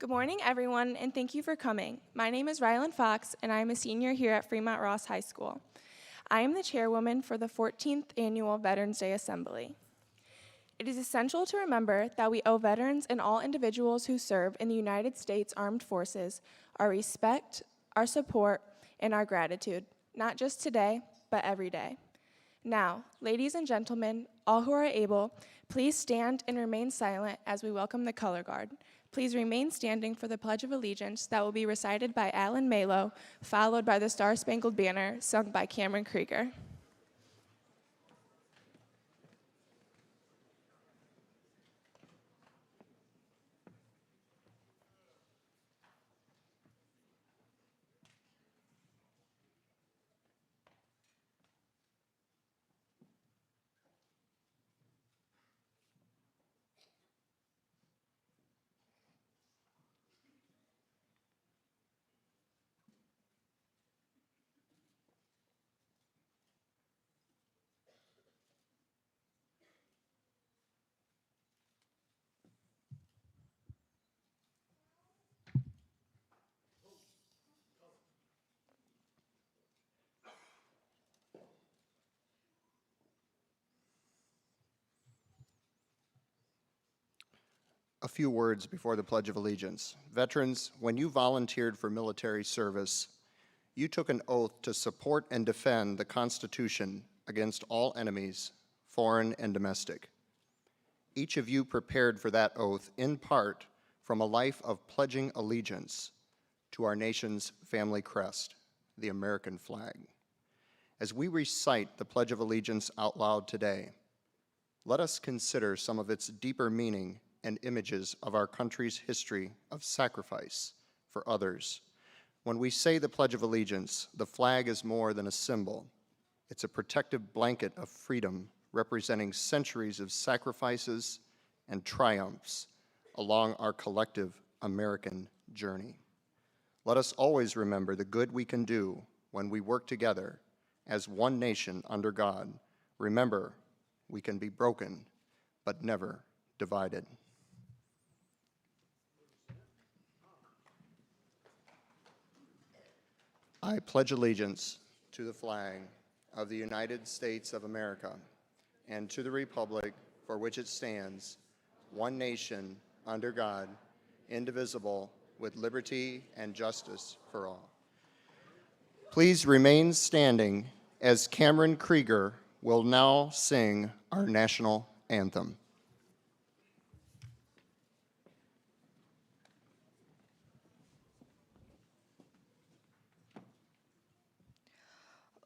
Good morning, everyone, and thank you for coming. My name is Rylan Fox, and I am a senior here at Fremont Ross High School. I am the chairwoman for the 14th Annual Veterans Day Assembly. It is essential to remember that we owe veterans and all individuals who serve in the United States Armed Forces our respect, our support, and our gratitude, not just today, but every day. Now, ladies and gentlemen, all who are able, please stand and remain silent as we welcome the color guard. Please remain standing for the Pledge of Allegiance that will be recited by Alan Malo, followed by the Star-Spangled Banner, sung by Cameron Krieger. A few words before the Pledge of Allegiance. Veterans, when you volunteered for military service, you took an oath to support and defend the Constitution against all enemies, foreign and domestic. Each of you prepared for that oath in part from a life of pledging allegiance to our nation's family crest, the American flag. As we recite the Pledge of Allegiance out loud today, let us consider some of its deeper meaning and images of our country's history of sacrifice for others. When we say the Pledge of Allegiance, the flag is more than a symbol. It's a protective blanket of freedom representing centuries of sacrifices and triumphs along our collective American journey. Let us always remember the good we can do when we work together as one nation under God. Remember, we can be broken, but never divided. I pledge allegiance to the flag of the United States of America and to the republic for which it stands, one nation, under God, indivisible, with liberty and justice for all. Please remain standing as Cameron Krieger will now sing our national anthem.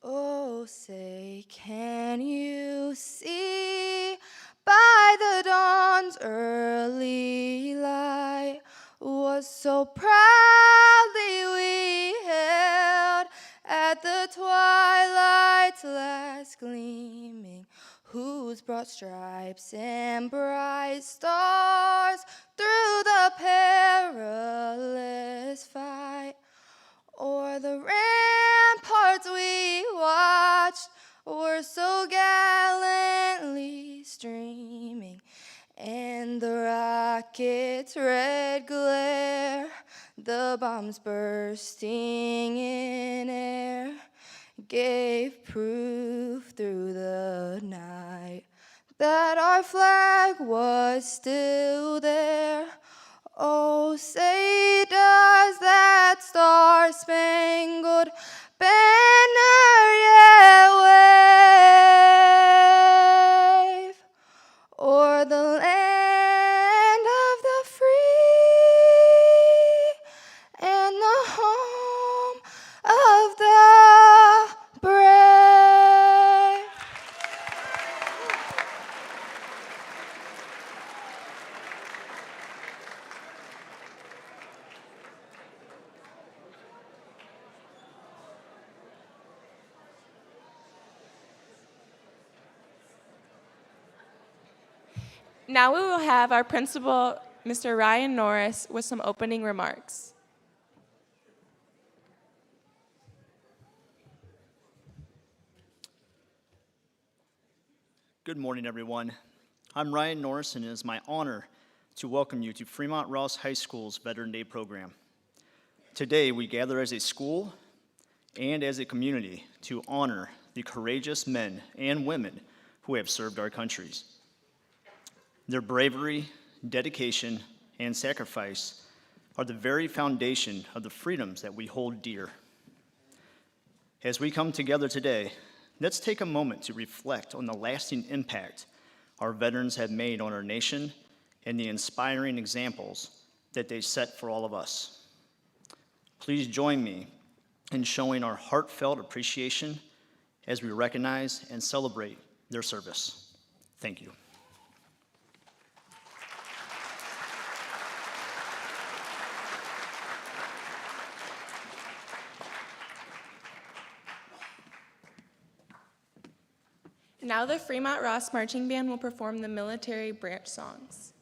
Oh, say, can you see by the dawn's early light what so proudly we hailed at the twilight's last gleaming, whose broad stripes and bright stars through the perilous fight o'er the ramparts we watched were so gallantly streaming, and the rocket's red glare, the bombs bursting in air, gave proof through the night that our flag was still there. Oh, say does that star-spangled banner yet wave o'er the land of the free and the home of the brave? Now we will have our principal, Mr. Ryan Norris, with some opening remarks. Good morning, everyone. I'm Ryan Norris, and it is my honor to welcome you to Fremont Ross High School's Veteran Day program. Today, we gather as a school and as a community to honor the courageous men and women who have served our countries. Their bravery, dedication, and sacrifice are the very foundation of the freedoms that we hold dear. As we come together today, let's take a moment to reflect on the lasting impact our veterans have made on our nation and the inspiring examples that they set for all of us. Please join me in showing our heartfelt appreciation as we recognize and celebrate their service. Thank you. Now the Fremont Ross Marching Band will perform the military branch songs.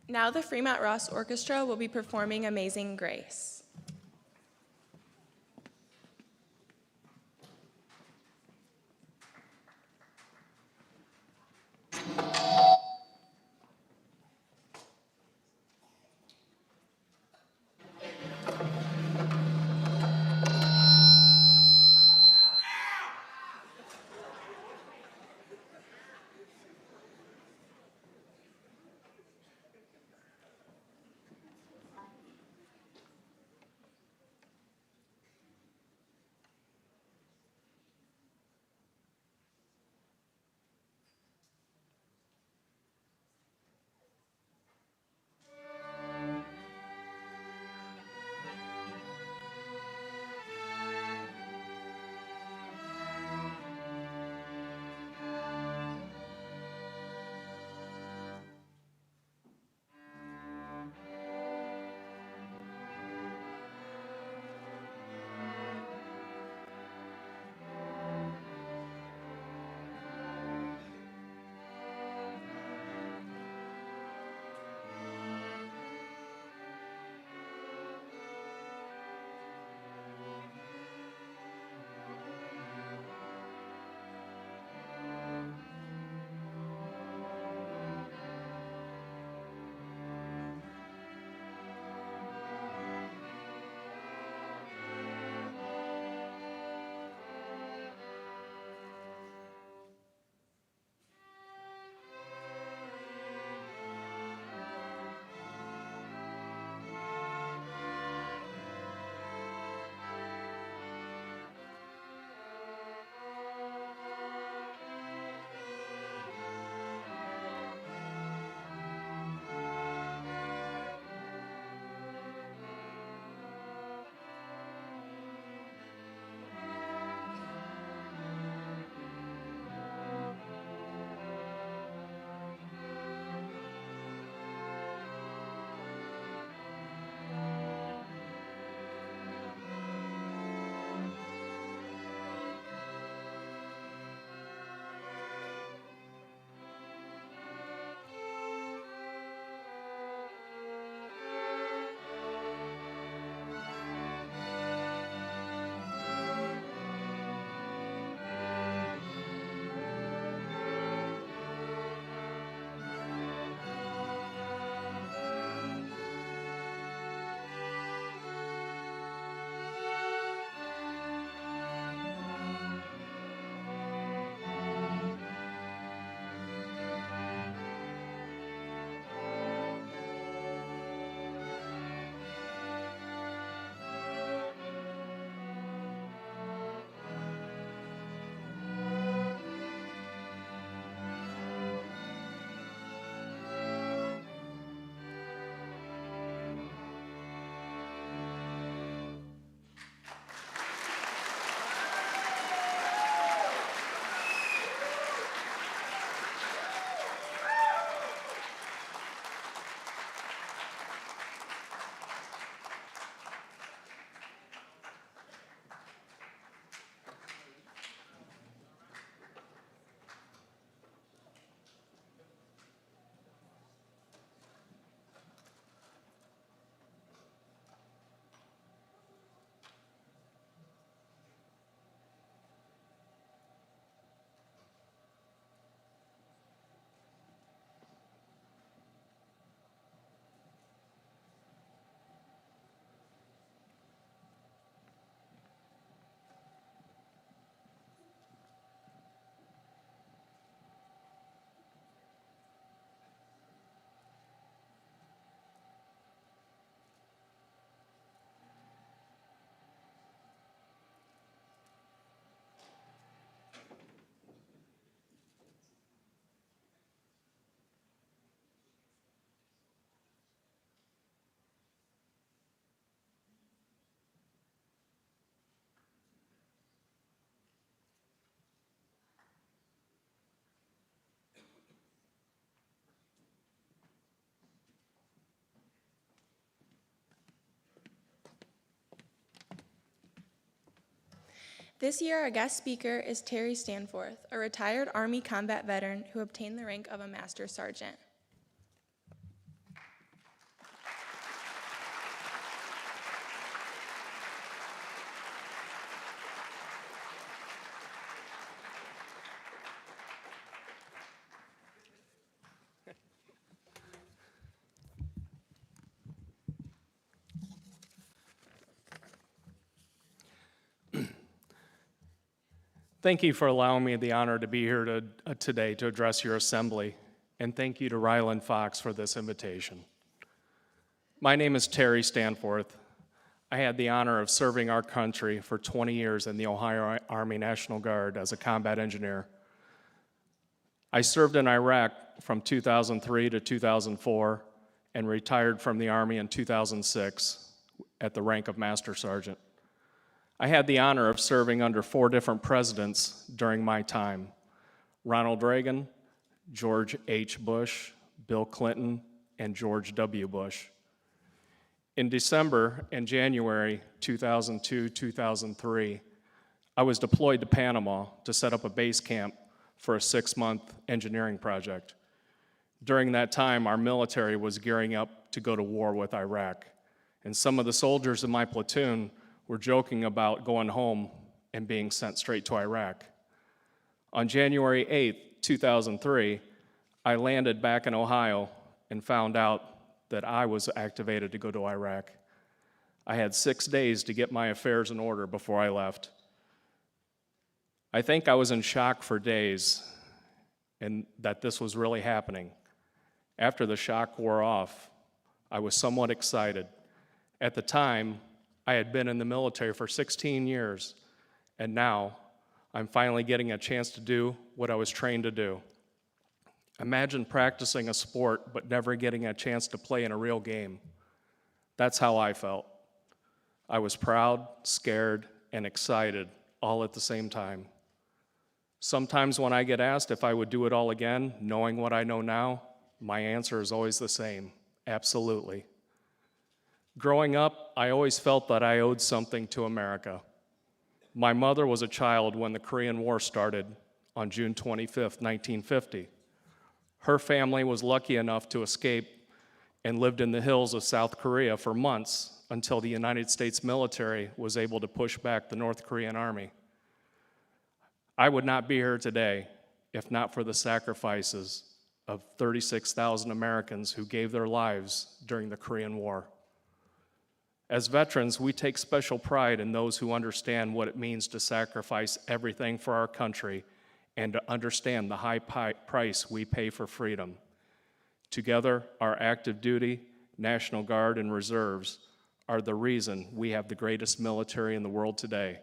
Now the Fremont Ross Orchestra will be performing Amazing Grace. This year, our guest speaker is Terry Stanforth, a retired Army combat veteran who obtained the rank of a Master Sergeant. Thank you for allowing me the honor to be here today to address your assembly, and thank you to Ryland Fox for this invitation. My name is Terry Stanforth. I had the honor of serving our country for 20 years in the Ohio Army National Guard as a combat engineer. I served in Iraq from 2003 to 2004 and retired from the Army in 2006 at the rank of Master Sergeant. I had the honor of serving under 4 different presidents during my time: Ronald Reagan, George H. Bush, Bill Clinton, and George W. Bush. In December and January 2002-2003, I was deployed to Panama to set up a base camp for a 6-month engineering project. During that time, our military was gearing up to go to war with Iraq, and some of the soldiers in my platoon were joking about going home and being sent straight to Iraq. On January 8th, 2003, I landed back in Ohio and found out that I was activated to go to Iraq. I had 6 days to get my affairs in order before I left. I think I was in shock for days and that this was really happening. After the shock wore off, I was somewhat excited. At the time, I had been in the military for 16 years, and now I'm finally getting a chance to do what I was trained to do. Imagine practicing a sport but never getting a chance to play in a real game. That's how I felt. I was proud, scared, and excited all at the same time. Sometimes when I get asked if I would do it all again, knowing what I know now, my answer is always the same: absolutely. Growing up, I always felt that I owed something to America. My mother was a child when the Korean War started on June 25th, 1950. Her family was lucky enough to escape and lived in the hills of South Korea for months until the United States military was able to push back the North Korean army. I would not be here today if not for the sacrifices of 36,000 Americans who gave their lives during the Korean War. As veterans, we take special pride in those who understand what it means to sacrifice everything for our country and to understand the high price we pay for freedom. Together, our active duty, National Guard, and reserves are the reason we have the greatest military in the world today.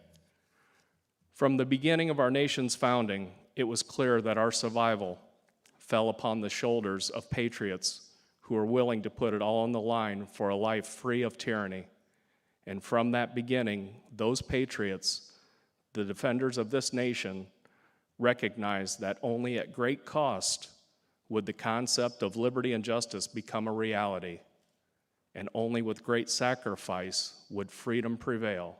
From the beginning of our nation's founding, it was clear that our survival fell upon the shoulders of patriots who were willing to put it all on the line for a life free of tyranny. And from that beginning, those patriots, the defenders of this nation, recognized that only at great cost would the concept of liberty and justice become a reality, and only with great sacrifice would freedom prevail.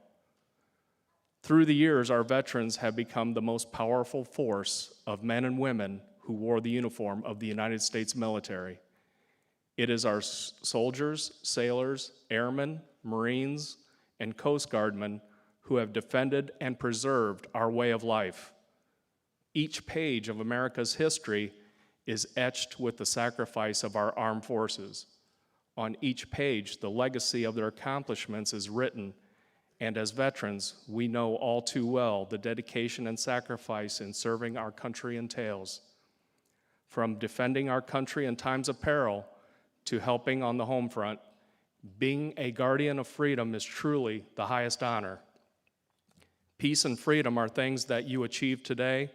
Through the years, our veterans have become the most powerful force of men and women who wore the uniform of the United States military. It is our soldiers, sailors, airmen, Marines, and Coast Guardmen who have defended and preserved our way of life. Each page of America's history is etched with the sacrifice of our armed forces. On each page, the legacy of their accomplishments is written, and as veterans, we know all too well the dedication and sacrifice in serving our country entails. From defending our country in times of peril to helping on the home front, being a guardian of freedom is truly the highest honor. Peace and freedom are things that you achieve today,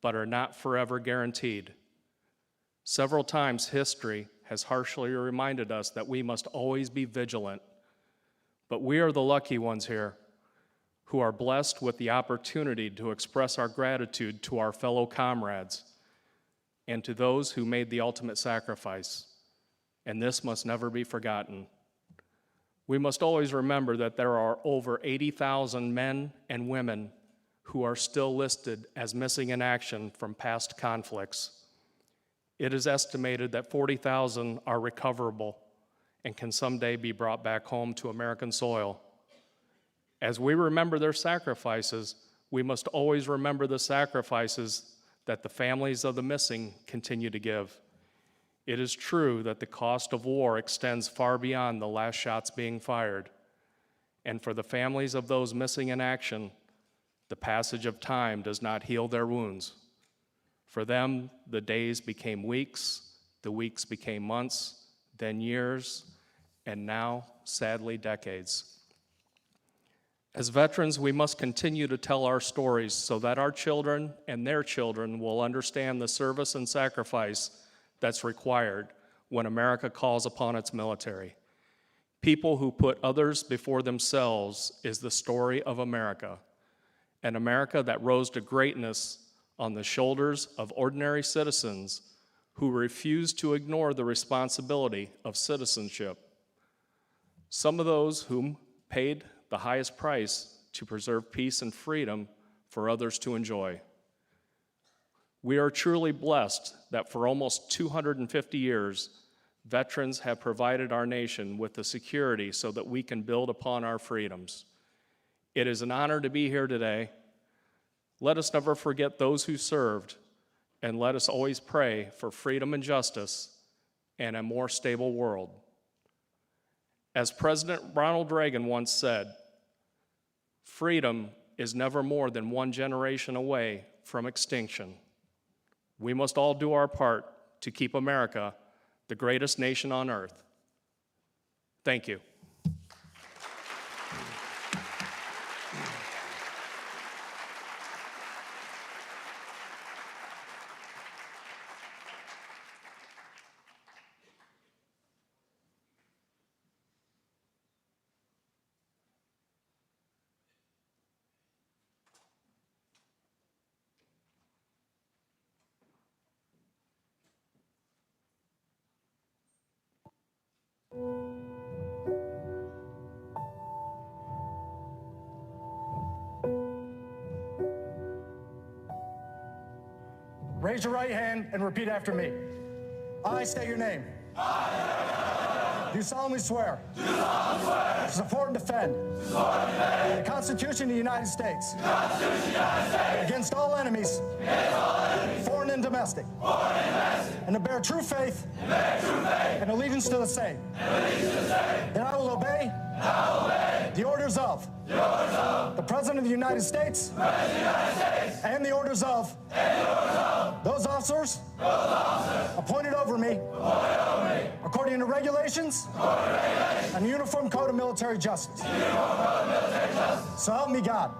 but are not forever guaranteed. Several times history has harshly reminded us that we must always be vigilant, but we are the lucky ones here who are blessed with the opportunity to express our gratitude to our fellow comrades and to those who made the ultimate sacrifice, and this must never be forgotten. We must always remember that there are over 80,000 men and women who are still listed as missing in action from past conflicts. It is estimated that 40,000 are recoverable and can someday be brought back home to American soil. As we remember their sacrifices, we must always remember the sacrifices that the families of the missing continue to give. It is true that the cost of war extends far beyond the last shots being fired. And for the families of those missing in action, The passage of time does not heal their wounds. For them, the days became weeks, the weeks became months, then years, and now, sadly, decades. As veterans, we must continue to tell our stories so that our children and their children will understand the service and sacrifice that's required when America calls upon its military. People who put others before themselves is the story of America, an America that rose to greatness on the shoulders of ordinary citizens who refused to ignore the responsibility of citizenship. Some of those whom paid the highest price to preserve peace and freedom for others to enjoy. We are truly blessed that for almost 250 years, veterans have provided our nation with the security so that we can build upon our freedoms. It is an honor to be here today. Let us never forget those who served, and let us always pray for freedom and justice and a more stable world. As President Ronald Reagan once said, freedom is never more than one generation away from extinction. We must all do our part to keep America the greatest nation on earth. Thank you. Raise your right hand and repeat after me. I state your name. Do solemnly swear. To support and defend. The Constitution of the United States. Against all enemies. Foreign and domestic. And to bear true faith. And allegiance to the same. And I will obey. The orders of. The President of the United States. And the orders of. Those officers. Appointed over me. According to regulations. And the Uniform Code of Military Justice. So help me God.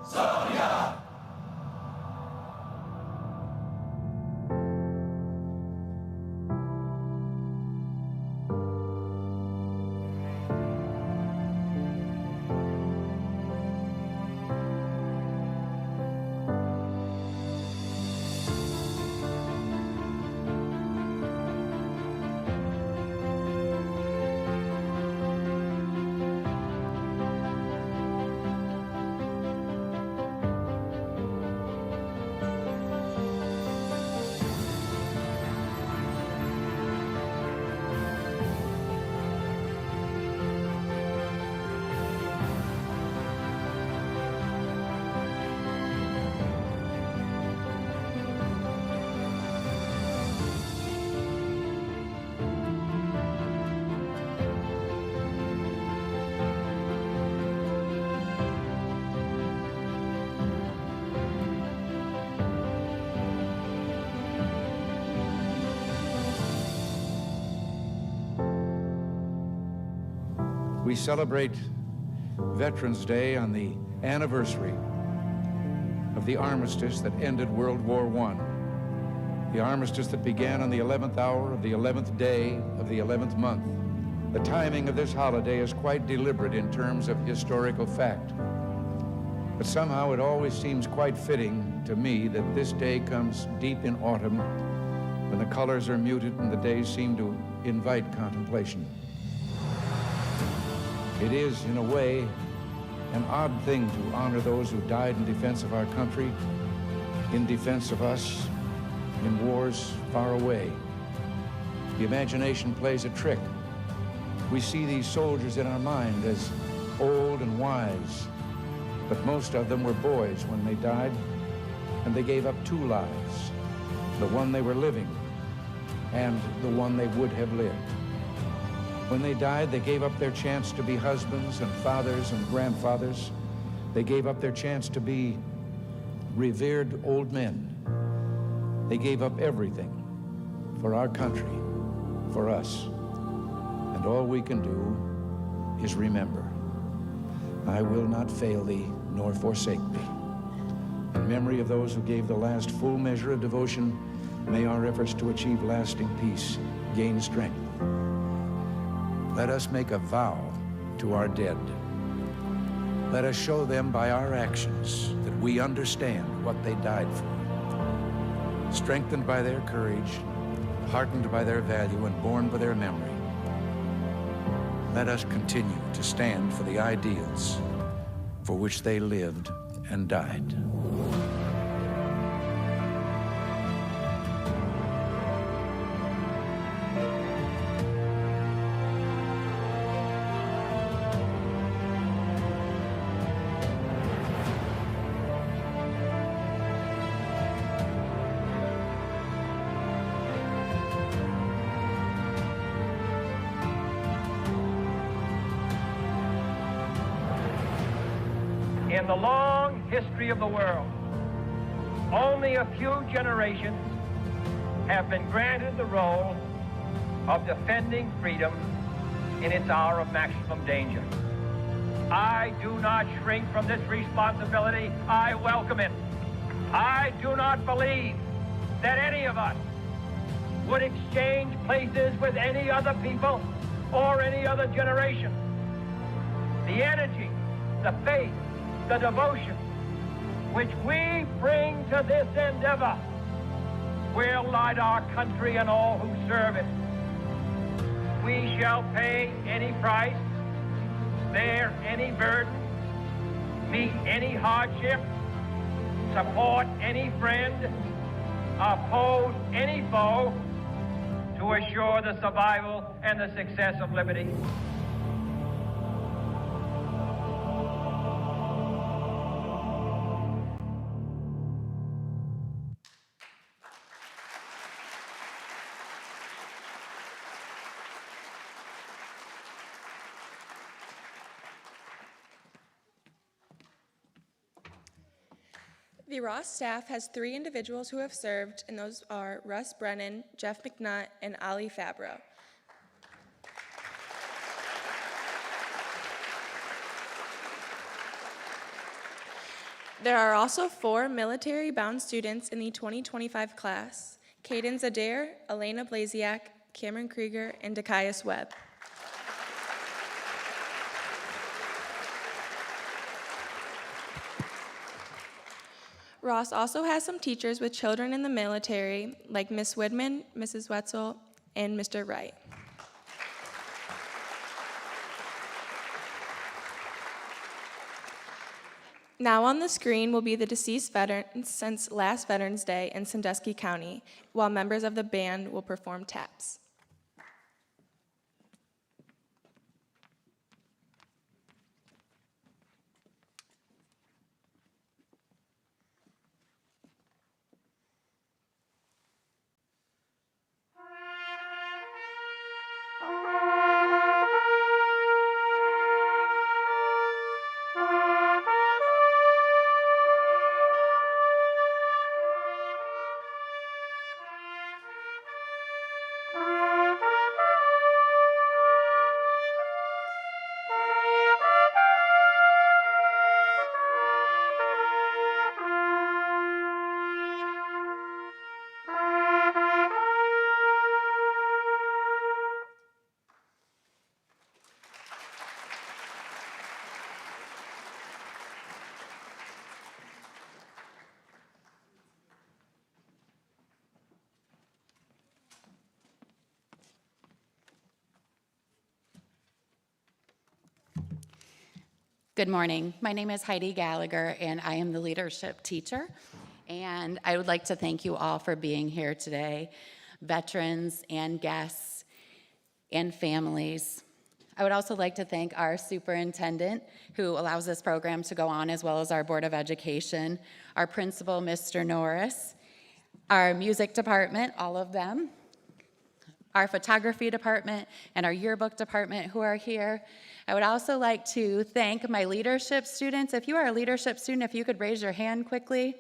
We celebrate Veterans Day on the anniversary of the armistice that ended World War I. The armistice that began on the 11th hour of the 11th day of the 11th month. The timing of this holiday is quite deliberate in terms of historical fact. But somehow it always seems quite fitting to me that this day comes deep in autumn when the colors are muted and the days seem to invite contemplation. It is, in a way, an odd thing to honor those who died in defense of our country, in defense of us, in wars far away. The imagination plays a trick. We see these soldiers in our mind as old and wise, but most of them were boys when they died, and they gave up two lives, the one they were living and the one they would have lived. When they died, they gave up their chance to be husbands and fathers and grandfathers. They gave up their chance to be revered old men. They gave up everything for our country, for us. And all we can do is remember. I will not fail thee nor forsake thee. In memory of those who gave the last full measure of devotion, may our efforts to achieve lasting peace gain strength. Let us make a vow to our dead. Let us show them by our actions that we understand what they died for. Strengthened by their courage, heartened by their value, and borne by their memory, let us continue to stand for the ideals for which they lived and died. In the long history of the world, only a few generations have been granted the role of defending freedom in its hour of maximum danger. I do not shrink from this responsibility. I welcome it. I do not believe that any of us would exchange places with any other people or any other generation. The energy, the faith, the devotion which we bring to this endeavor will light our country and all who serve it. We shall pay any price, bear any burden, meet any hardship, support any friend, oppose any foe to assure the survival and the success of liberty. The Ross staff has 3 individuals who have served, and those are Russ Brennan, Jeff McNutt, and Ali Fabro. There are also 4 military-bound students in the 2025 class: Caden Zadair, Elena Blasiak, Cameron Krieger, and Dekias Webb. Ross also has some teachers with children in the military, like Miss Widman, Mrs. Wetzel, and Mr. Wright. Now on the screen will be the deceased veterans since last Veterans Day in Sandusky County, while members of the band will perform taps. Good morning. My name is Heidi Gallagher, and I am the leadership teacher. And I would like to thank you all for being here today, veterans and guests and families. I would also like to thank our superintendent, who allows this program to go on, as well as our Board of Education, our principal, Mr. Norris, our music department, all of them, our photography department, and our yearbook department who are here. I would also like to thank my leadership students. If you are a leadership student, if you could raise your hand quickly.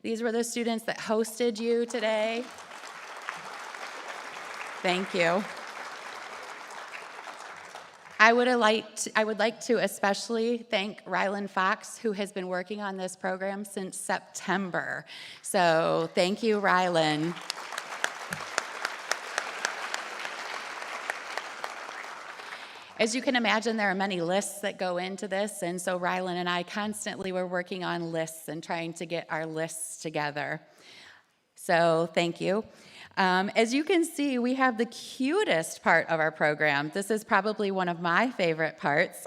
These were the students that hosted you today. Thank you. I would like to especially thank Rylan Fox, who has been working on this program since September. So thank you, Rylan. As you can imagine, there are many lists that go into this, and so Rylan and I constantly were working on lists and trying to get our lists together. So thank you. As you can see, we have the cutest part of our program. This is probably one of my favorite parts.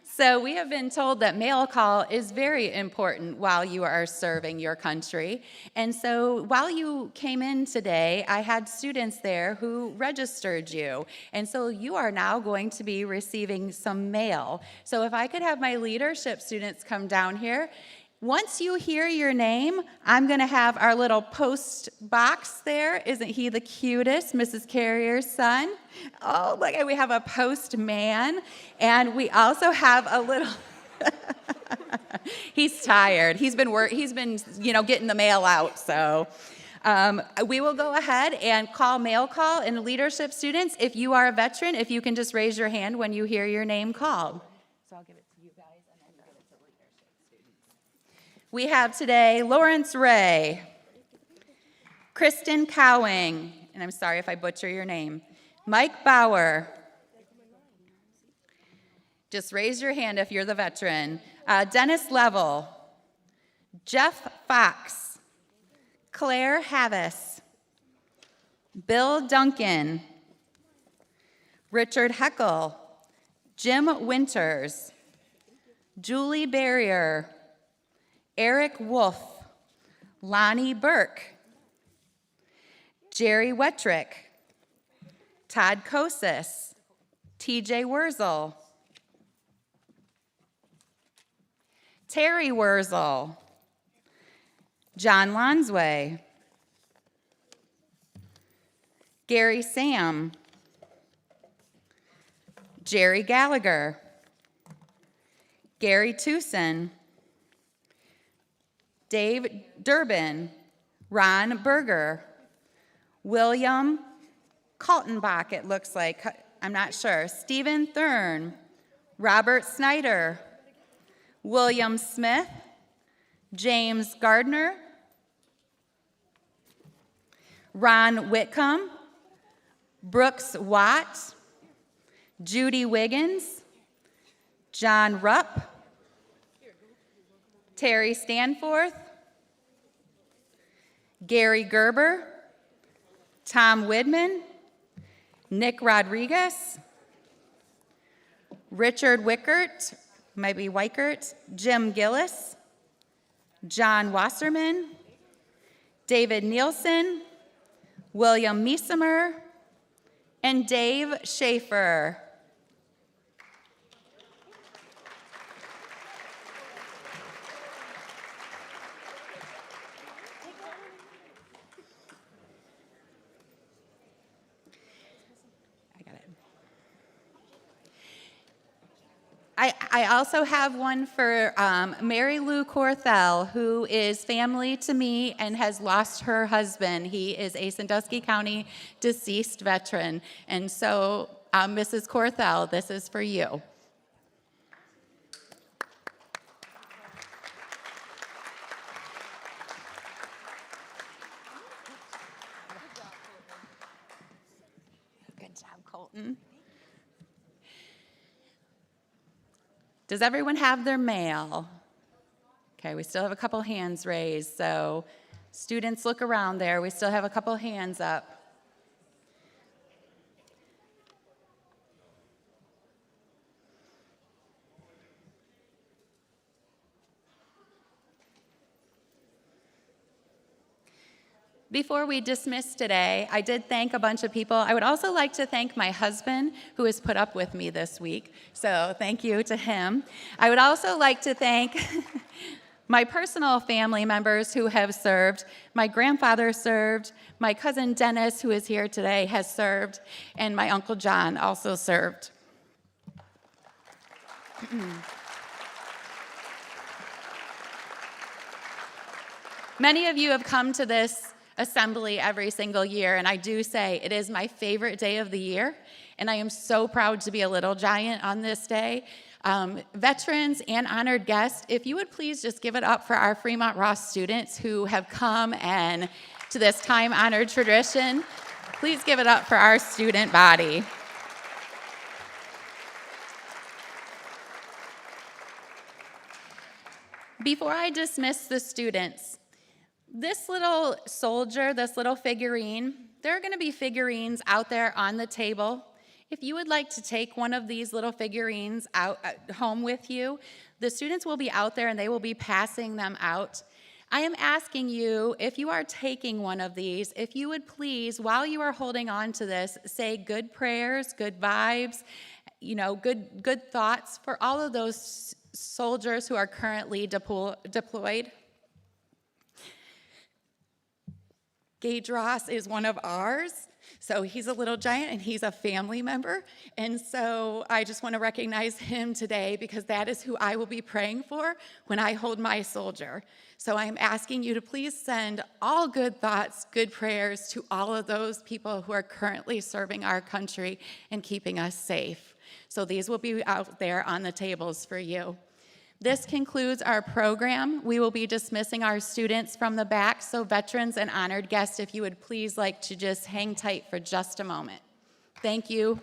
So we have been told that mail call is very important while you are serving your country. And so while you came in today, I had students there who registered you. And so you are now going to be receiving some mail. So if I could have my leadership students come down here. Once you hear your name, I'm going to have our little post box there. Isn't he the cutest, Mrs. Carrier's son? Oh, look, we have a postman, and we also have a little. He's tired. He's been getting the mail out. So we will go ahead and call mail call, and leadership students, if you are a veteran, if you can just raise your hand when you hear your name called. So I'll give it to you guys, and then give it to leadership students. We have today Lawrence Ray, Kristen Cowing, and I'm sorry if I butcher your name, Mike Bauer. Just raise your hand if you're the veteran. Dennis Level, Jeff Fox, Claire Havis, Bill Duncan, Richard Heckel, Jim Winters, Julie Barrier, Eric Wolf, Lonnie Burke, Jerry Wettrick, Todd Kosis, TJ Wurzel, Terry Wurzel, John Lonsway, Gary Sam, Jerry Gallagher, Gary Tucson, Dave Durbin, Ron Berger, William Kaltenbach, it looks like, I'm not sure, Stephen Thurn, Robert Snyder, William Smith, James Gardner, Ron Whitcomb, Brooks Watt, Judy Wiggins, John Rupp, Terry Stanforth, Gary Gerber, Tom Widman, Nick Rodriguez, Richard Wickert, might be Weichert, Jim Gillis, John Wasserman, David Nielsen, William Miesemer, and Dave Schaefer. I also have one for Mary Lou Corthell, who is family to me and has lost her husband. He is a Sandusky County deceased veteran. And so, Mrs. Corthell, this is for you. Good job, Colton. Does everyone have their mail? Okay, we still have a couple hands raised, so students look around there. We still have a couple hands up. Before we dismiss today, I did thank a bunch of people. I would also like to thank my husband, who has put up with me this week. So thank you to him. I would also like to thank my personal family members who have served. My grandfather served. My cousin Dennis, who is here today, has served. And my Uncle John also served. Many of you have come to this assembly every single year, and I do say it is my favorite day of the year, and I am so proud to be a little giant on this day. Veterans and honored guests, if you would please just give it up for our Fremont Ross students who have come and to this time-honored tradition. Please give it up for our student body. Before I dismiss the students, this little soldier, this little figurine, there are going to be figurines out there on the table. If you would like to take one of these little figurines out home with you, the students will be out there and they will be passing them out. I am asking you, if you are taking one of these, if you would please, while you are holding on to this, say good prayers, good vibes, good thoughts for all of those soldiers who are currently deployed. Gage Ross is one of ours, so he's a little giant and he's a family member, and so I just want to recognize him today because that is who I will be praying for when I hold my soldier. So I'm asking you to please send all good thoughts, good prayers to all of those people who are currently serving our country and keeping us safe. So these will be out there on the tables for you. This concludes our program. We will be dismissing our students from the back, so veterans and honored guests, if you would please like to just hang tight for just a moment. Thank you.